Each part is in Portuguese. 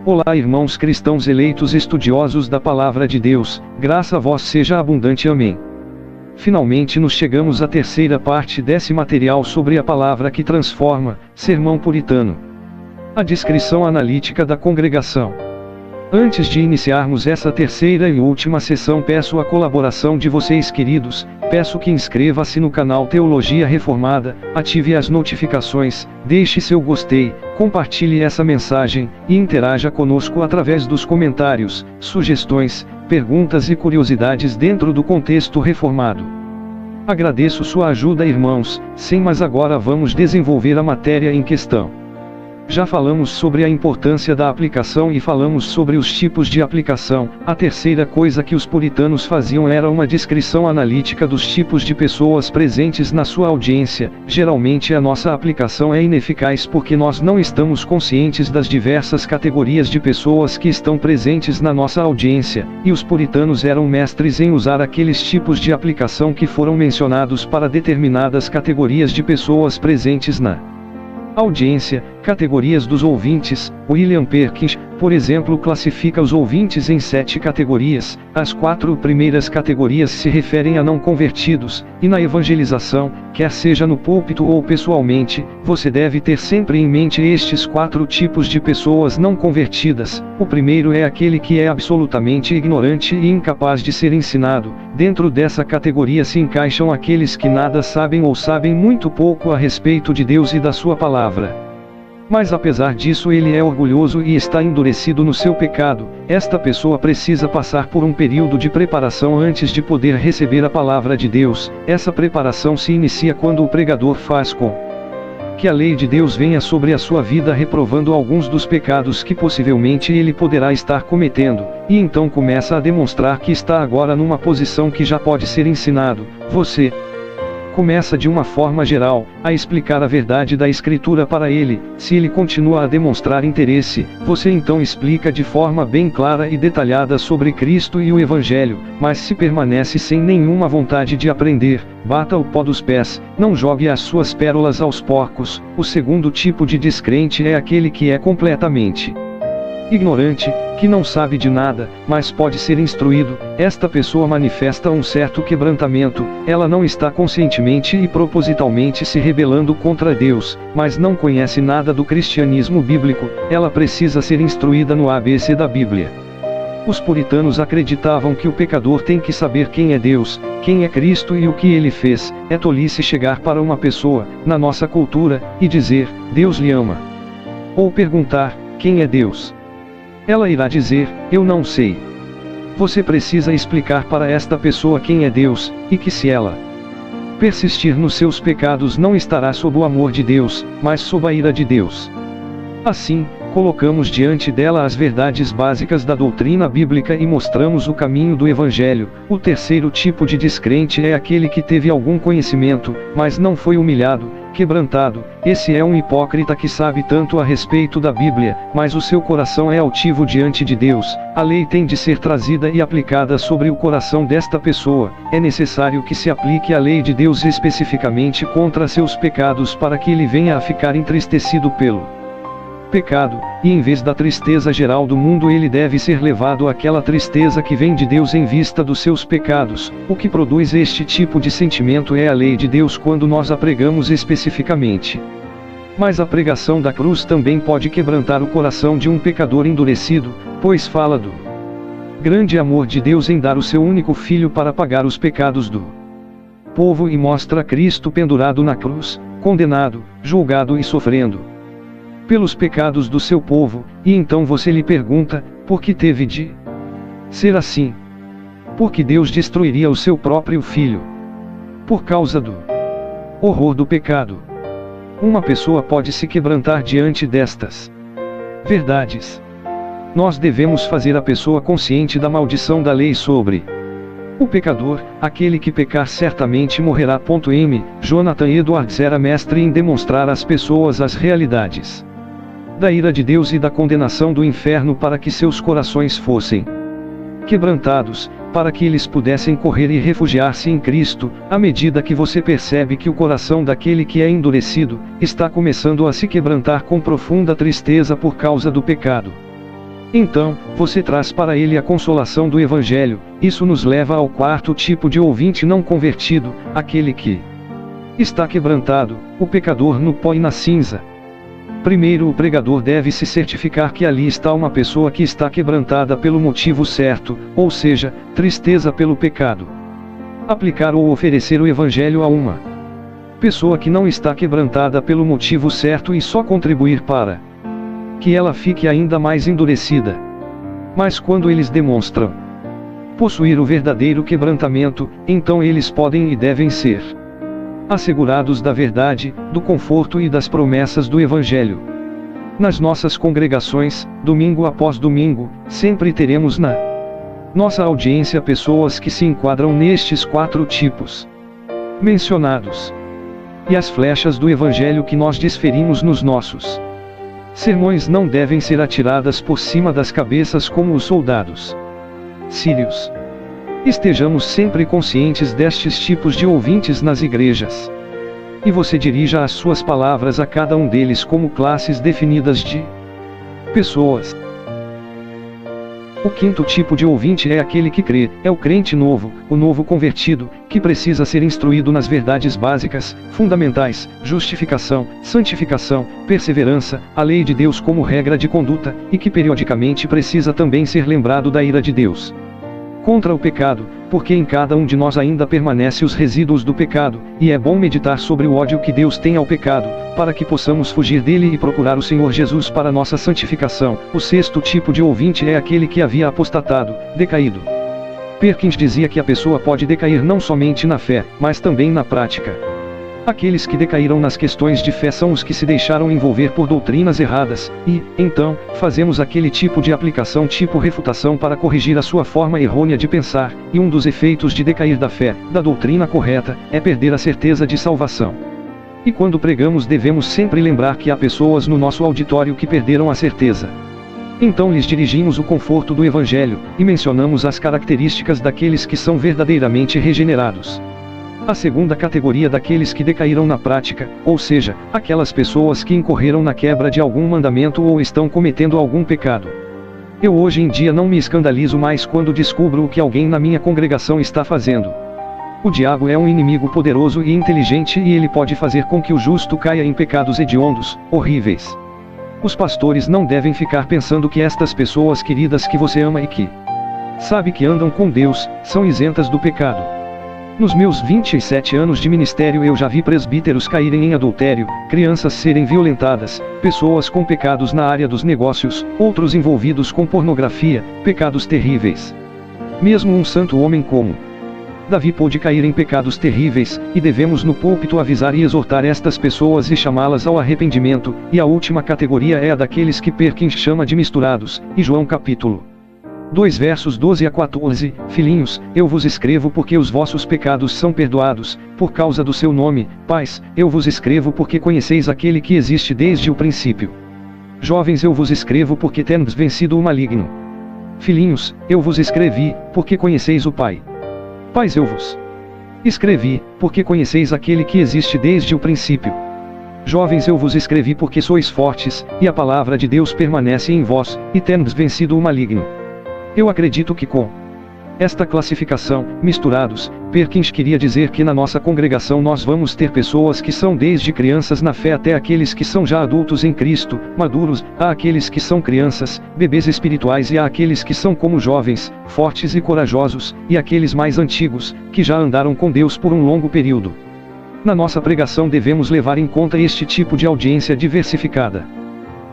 Olá, irmãos cristãos eleitos estudiosos da Palavra de Deus, graça a vós seja abundante. Amém. Finalmente nos chegamos à terceira parte desse material sobre a palavra que transforma, Sermão Puritano. A descrição analítica da congregação. Antes de iniciarmos essa terceira e última sessão, peço a colaboração de vocês, queridos. Peço que inscreva-se no canal Teologia Reformada, ative as notificações, deixe seu gostei, compartilhe essa mensagem, e interaja conosco através dos comentários, sugestões, perguntas e curiosidades dentro do contexto reformado. Agradeço sua ajuda, irmãos. Sem mais, agora vamos desenvolver a matéria em questão. Já falamos sobre a importância da aplicação e falamos sobre os tipos de aplicação. A terceira coisa que os puritanos faziam era uma descrição analítica dos tipos de pessoas presentes na sua audiência. Geralmente a nossa aplicação é ineficaz porque nós não estamos conscientes das diversas categorias de pessoas que estão presentes na nossa audiência, e os puritanos eram mestres em usar aqueles tipos de aplicação que foram mencionados para determinadas categorias de pessoas presentes na audiência. Categorias dos ouvintes. William Perkins, por exemplo, classifica os ouvintes em 7 categorias. As 4 primeiras categorias se referem a não convertidos, e na evangelização, quer seja no púlpito ou pessoalmente, você deve ter sempre em mente estes 4 tipos de pessoas não convertidas. O primeiro é aquele que é absolutamente ignorante e incapaz de ser ensinado. Dentro dessa categoria se encaixam aqueles que nada sabem ou sabem muito pouco a respeito de Deus e da sua palavra. Mas apesar disso ele é orgulhoso e está endurecido no seu pecado. Esta pessoa precisa passar por um período de preparação antes de poder receber a palavra de Deus. Essa preparação se inicia quando o pregador faz com que a lei de Deus venha sobre a sua vida, reprovando alguns dos pecados que possivelmente ele poderá estar cometendo, e então começa a demonstrar que está agora numa posição que já pode ser ensinado. Você começa de uma forma geral a explicar a verdade da Escritura para ele. Se ele continua a demonstrar interesse, você então explica de forma bem clara e detalhada sobre Cristo e o Evangelho. Mas se permanece sem nenhuma vontade de aprender, bata o pó dos pés, não jogue as suas pérolas aos porcos. O segundo tipo de descrente é aquele que é completamente ignorante, que não sabe de nada, mas pode ser instruído. Esta pessoa manifesta um certo quebrantamento. Ela não está conscientemente e propositalmente se rebelando contra Deus, mas não conhece nada do cristianismo bíblico. Ela precisa ser instruída no ABC da Bíblia. Os puritanos acreditavam que o pecador tem que saber quem é Deus, quem é Cristo e o que ele fez. É tolice chegar para uma pessoa, na nossa cultura, e dizer, Deus lhe ama. Ou perguntar, quem é Deus? Ela irá dizer, eu não sei. Você precisa explicar para esta pessoa quem é Deus, e que se ela persistir nos seus pecados não estará sob o amor de Deus, mas sob a ira de Deus. Assim, colocamos diante dela as verdades básicas da doutrina bíblica e mostramos o caminho do Evangelho. O terceiro tipo de descrente é aquele que teve algum conhecimento, mas não foi humilhado, quebrantado. Esse é um hipócrita que sabe tanto a respeito da Bíblia, mas o seu coração é altivo diante de Deus. A lei tem de ser trazida e aplicada sobre o coração desta pessoa. É necessário que se aplique a lei de Deus especificamente contra seus pecados para que ele venha a ficar entristecido pelo pecado, e em vez da tristeza geral do mundo ele deve ser levado àquela tristeza que vem de Deus em vista dos seus pecados. O que produz este tipo de sentimento é a lei de Deus quando nós a pregamos especificamente. Mas a pregação da cruz também pode quebrantar o coração de um pecador endurecido, pois fala do grande amor de Deus em dar o seu único filho para pagar os pecados do povo e mostra Cristo pendurado na cruz, condenado, julgado e sofrendo pelos pecados do seu povo, e então você lhe pergunta, por que teve de ser assim? Porque Deus destruiria o seu próprio filho por causa do horror do pecado. Uma pessoa pode se quebrantar diante destas verdades. Nós devemos fazer a pessoa consciente da maldição da lei sobre o pecador. Aquele que pecar certamente morrerá. M. Jonathan Edwards era mestre em demonstrar às pessoas as realidades da ira de Deus e da condenação do inferno para que seus corações fossem quebrantados, para que eles pudessem correr e refugiar-se em Cristo. À medida que você percebe que o coração daquele que é endurecido está começando a se quebrantar com profunda tristeza por causa do pecado, Então, você traz para ele a consolação do Evangelho. Isso nos leva ao quarto tipo de ouvinte não convertido, aquele que está quebrantado, o pecador no pó e na cinza. Primeiro, o pregador deve se certificar que ali está uma pessoa que está quebrantada pelo motivo certo, ou seja, tristeza pelo pecado. Aplicar ou oferecer o Evangelho a uma pessoa que não está quebrantada pelo motivo certo e só contribuir para que ela fique ainda mais endurecida. Mas quando eles demonstram possuir o verdadeiro quebrantamento, então eles podem e devem ser assegurados da verdade, do conforto e das promessas do Evangelho. Nas nossas congregações, domingo após domingo, sempre teremos na nossa audiência pessoas que se enquadram nestes quatro tipos mencionados. E as flechas do Evangelho que nós desferimos nos nossos sermões não devem ser atiradas por cima das cabeças como os soldados sírios. Estejamos sempre conscientes destes tipos de ouvintes nas igrejas. E você dirija as suas palavras a cada um deles como classes definidas de pessoas. O quinto tipo de ouvinte é aquele que crê, é o crente novo, o novo convertido, que precisa ser instruído nas verdades básicas, fundamentais, justificação, santificação, perseverança, a lei de Deus como regra de conduta, e que periodicamente precisa também ser lembrado da ira de Deus contra o pecado, porque em cada um de nós ainda permanece os resíduos do pecado, e é bom meditar sobre o ódio que Deus tem ao pecado, para que possamos fugir dele e procurar o Senhor Jesus para nossa santificação. O sexto tipo de ouvinte é aquele que havia apostatado, decaído. Perkins dizia que a pessoa pode decair não somente na fé, mas também na prática. Aqueles que decaíram nas questões de fé são os que se deixaram envolver por doutrinas erradas, e, então, fazemos aquele tipo de aplicação tipo refutação para corrigir a sua forma errônea de pensar, e um dos efeitos de decair da fé, da doutrina correta, é perder a certeza de salvação. E quando pregamos devemos sempre lembrar que há pessoas no nosso auditório que perderam a certeza. Então lhes dirigimos o conforto do Evangelho, e mencionamos as características daqueles que são verdadeiramente regenerados. A segunda categoria daqueles que decaíram na prática, ou seja, aquelas pessoas que incorreram na quebra de algum mandamento ou estão cometendo algum pecado. Eu hoje em dia não me escandalizo mais quando descubro o que alguém na minha congregação está fazendo. O diabo é um inimigo poderoso e inteligente e ele pode fazer com que o justo caia em pecados hediondos, horríveis. Os pastores não devem ficar pensando que estas pessoas queridas que você ama e que sabe que andam com Deus, são isentas do pecado. Nos meus 27 anos de ministério eu já vi presbíteros caírem em adultério, crianças serem violentadas, pessoas com pecados na área dos negócios, outros envolvidos com pornografia, pecados terríveis. Mesmo um santo homem como Davi pôde cair em pecados terríveis, e devemos no púlpito avisar e exortar estas pessoas e chamá-las ao arrependimento, e a última categoria é a daqueles que Perkins chama de misturados, e João capítulo 2 versos 12 a 14, Filhinhos, eu vos escrevo porque os vossos pecados são perdoados, por causa do seu nome. Pais, eu vos escrevo porque conheceis aquele que existe desde o princípio. Jovens, eu vos escrevo porque tendes vencido o maligno. Filhinhos, eu vos escrevi, porque conheceis o Pai. Pais, eu vos escrevi, porque conheceis aquele que existe desde o princípio. Jovens, eu vos escrevi porque sois fortes, e a palavra de Deus permanece em vós, e tendes vencido o maligno. Eu acredito que com esta classificação, misturados, Perkins queria dizer que na nossa congregação nós vamos ter pessoas que são desde crianças na fé até aqueles que são já adultos em Cristo, maduros, há aqueles que são crianças, bebês espirituais e há aqueles que são como jovens, fortes e corajosos, e aqueles mais antigos, que já andaram com Deus por um longo período. Na nossa pregação devemos levar em conta este tipo de audiência diversificada.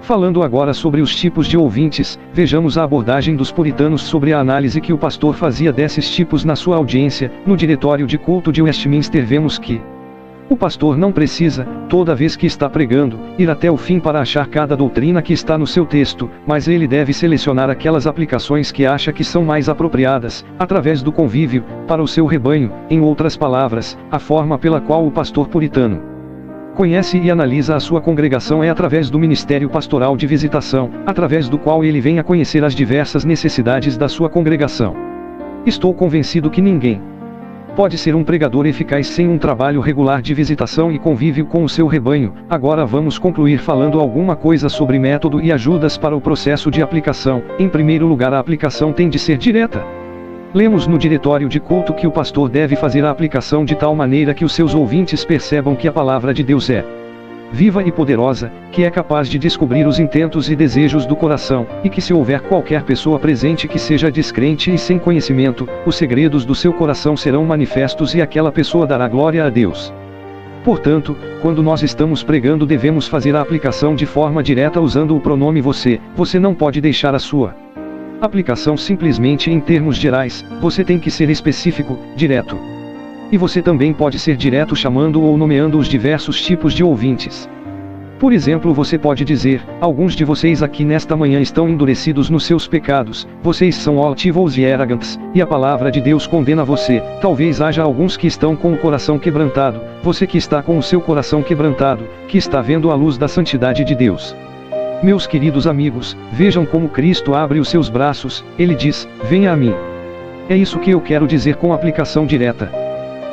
Falando agora sobre os tipos de ouvintes, vejamos a abordagem dos puritanos sobre a análise que o pastor fazia desses tipos na sua audiência. No diretório de culto de Westminster vemos que o pastor não precisa, toda vez que está pregando, ir até o fim para achar cada doutrina que está no seu texto, mas ele deve selecionar aquelas aplicações que acha que são mais apropriadas, através do convívio, para o seu rebanho, em outras palavras, a forma pela qual o pastor puritano conhece e analisa a sua congregação é através do ministério pastoral de visitação, através do qual ele vem a conhecer as diversas necessidades da sua congregação. Estou convencido que ninguém pode ser um pregador eficaz sem um trabalho regular de visitação e convívio com o seu rebanho. Agora vamos concluir falando alguma coisa sobre método e ajudas para o processo de aplicação. Em primeiro lugar, a aplicação tem de ser direta. Lemos no diretório de culto que o pastor deve fazer a aplicação de tal maneira que os seus ouvintes percebam que a palavra de Deus é viva e poderosa, que é capaz de descobrir os intentos e desejos do coração, e que se houver qualquer pessoa presente que seja descrente e sem conhecimento, os segredos do seu coração serão manifestos e aquela pessoa dará glória a Deus. Portanto, quando nós estamos pregando devemos fazer a aplicação de forma direta usando o pronome você. Você não pode deixar a sua aplicação simplesmente em termos gerais, você tem que ser específico, direto. E você também pode ser direto chamando ou nomeando os diversos tipos de ouvintes. Por exemplo, você pode dizer: alguns de vocês aqui nesta manhã estão endurecidos nos seus pecados, vocês são altivos e arrogantes, e a palavra de Deus condena você. Talvez haja alguns que estão com o coração quebrantado, você que está com o seu coração quebrantado, que está vendo a luz da santidade de Deus. Meus queridos amigos, vejam como Cristo abre os seus braços, ele diz: venha a mim. É isso que eu quero dizer com aplicação direta.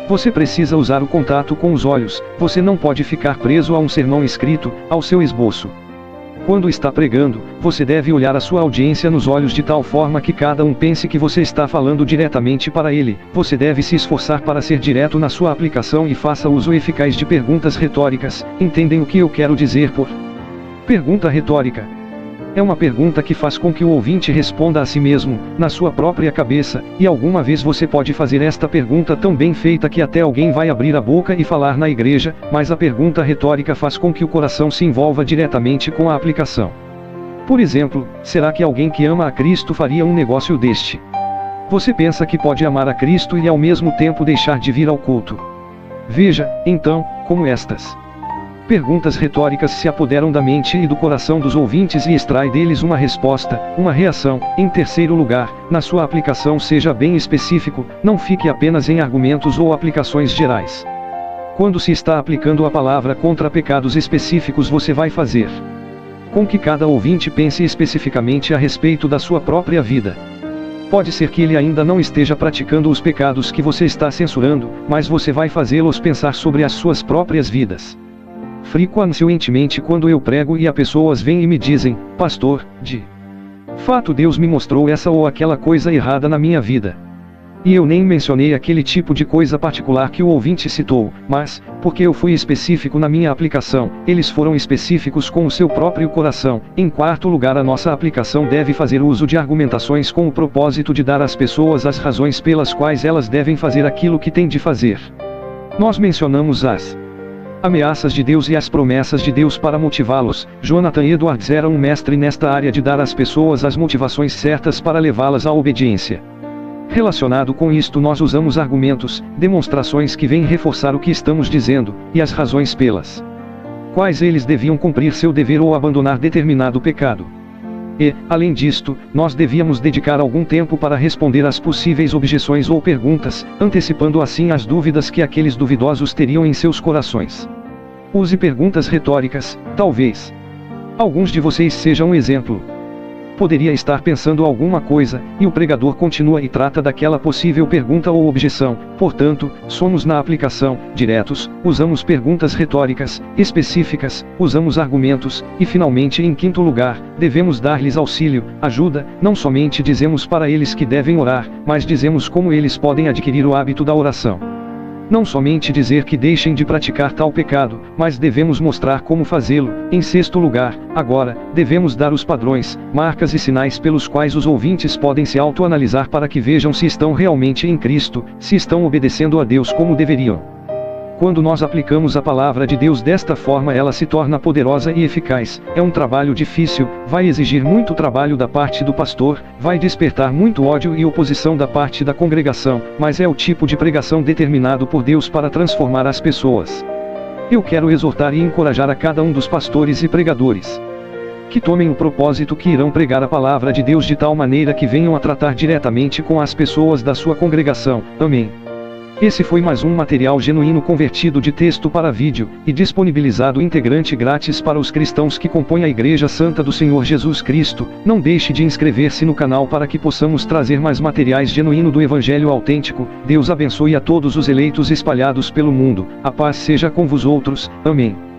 Você precisa usar o contato com os olhos, você não pode ficar preso a um sermão escrito, ao seu esboço. Quando está pregando, você deve olhar a sua audiência nos olhos de tal forma que cada um pense que você está falando diretamente para ele. Você deve se esforçar para ser direto na sua aplicação e faça uso eficaz de perguntas retóricas. Entendem o que eu quero dizer por pergunta retórica? É uma pergunta que faz com que o ouvinte responda a si mesmo, na sua própria cabeça, e alguma vez você pode fazer esta pergunta tão bem feita que até alguém vai abrir a boca e falar na igreja, mas a pergunta retórica faz com que o coração se envolva diretamente com a aplicação. Por exemplo, será que alguém que ama a Cristo faria um negócio deste? Você pensa que pode amar a Cristo e ao mesmo tempo deixar de vir ao culto? Veja, então, como estas perguntas retóricas se apoderam da mente e do coração dos ouvintes e extrai deles uma resposta, uma reação. Em terceiro lugar, na sua aplicação seja bem específico, não fique apenas em argumentos ou aplicações gerais. Quando se está aplicando a palavra contra pecados específicos, você vai fazer com que cada ouvinte pense especificamente a respeito da sua própria vida. Pode ser que ele ainda não esteja praticando os pecados que você está censurando, mas você vai fazê-los pensar sobre as suas próprias vidas. Frequentemente quando eu prego e as pessoas vêm e me dizem: pastor, de fato Deus me mostrou essa ou aquela coisa errada na minha vida. E eu nem mencionei aquele tipo de coisa particular que o ouvinte citou, mas, porque eu fui específico na minha aplicação, eles foram específicos com o seu próprio coração. Em quarto lugar, a nossa aplicação deve fazer uso de argumentações com o propósito de dar às pessoas as razões pelas quais elas devem fazer aquilo que têm de fazer. Nós mencionamos as ameaças de Deus e as promessas de Deus para motivá-los. Jonathan Edwards era um mestre nesta área de dar às pessoas as motivações certas para levá-las à obediência. Relacionado com isto, nós usamos argumentos, demonstrações que vêm reforçar o que estamos dizendo, e as razões pelas quais eles deviam cumprir seu dever ou abandonar determinado pecado. E, além disto, nós devíamos dedicar algum tempo para responder às possíveis objeções ou perguntas, antecipando assim as dúvidas que aqueles duvidosos teriam em seus corações. Use perguntas retóricas, talvez alguns de vocês sejam um exemplo. Poderia estar pensando alguma coisa, e o pregador continua e trata daquela possível pergunta ou objeção. Portanto, somos na aplicação, diretos, usamos perguntas retóricas, específicas, usamos argumentos, e finalmente em quinto lugar, devemos dar-lhes auxílio, ajuda. Não somente dizemos para eles que devem orar, mas dizemos como eles podem adquirir o hábito da oração. Não somente dizer que deixem de praticar tal pecado, mas devemos mostrar como fazê-lo. Em sexto lugar, agora, devemos dar os padrões, marcas e sinais pelos quais os ouvintes podem se autoanalisar para que vejam se estão realmente em Cristo, se estão obedecendo a Deus como deveriam. Quando nós aplicamos a palavra de Deus desta forma, ela se torna poderosa e eficaz. É um trabalho difícil, vai exigir muito trabalho da parte do pastor, vai despertar muito ódio e oposição da parte da congregação, mas é o tipo de pregação determinado por Deus para transformar as pessoas. Eu quero exortar e encorajar a cada um dos pastores e pregadores que tomem o propósito que irão pregar a palavra de Deus de tal maneira que venham a tratar diretamente com as pessoas da sua congregação. Amém. Esse foi mais um material genuíno convertido de texto para vídeo, e disponibilizado integrante grátis para os cristãos que compõem a Igreja Santa do Senhor Jesus Cristo. Não deixe de inscrever-se no canal para que possamos trazer mais materiais genuíno do Evangelho autêntico. Deus abençoe a todos os eleitos espalhados pelo mundo. A paz seja com vós outros. Amém.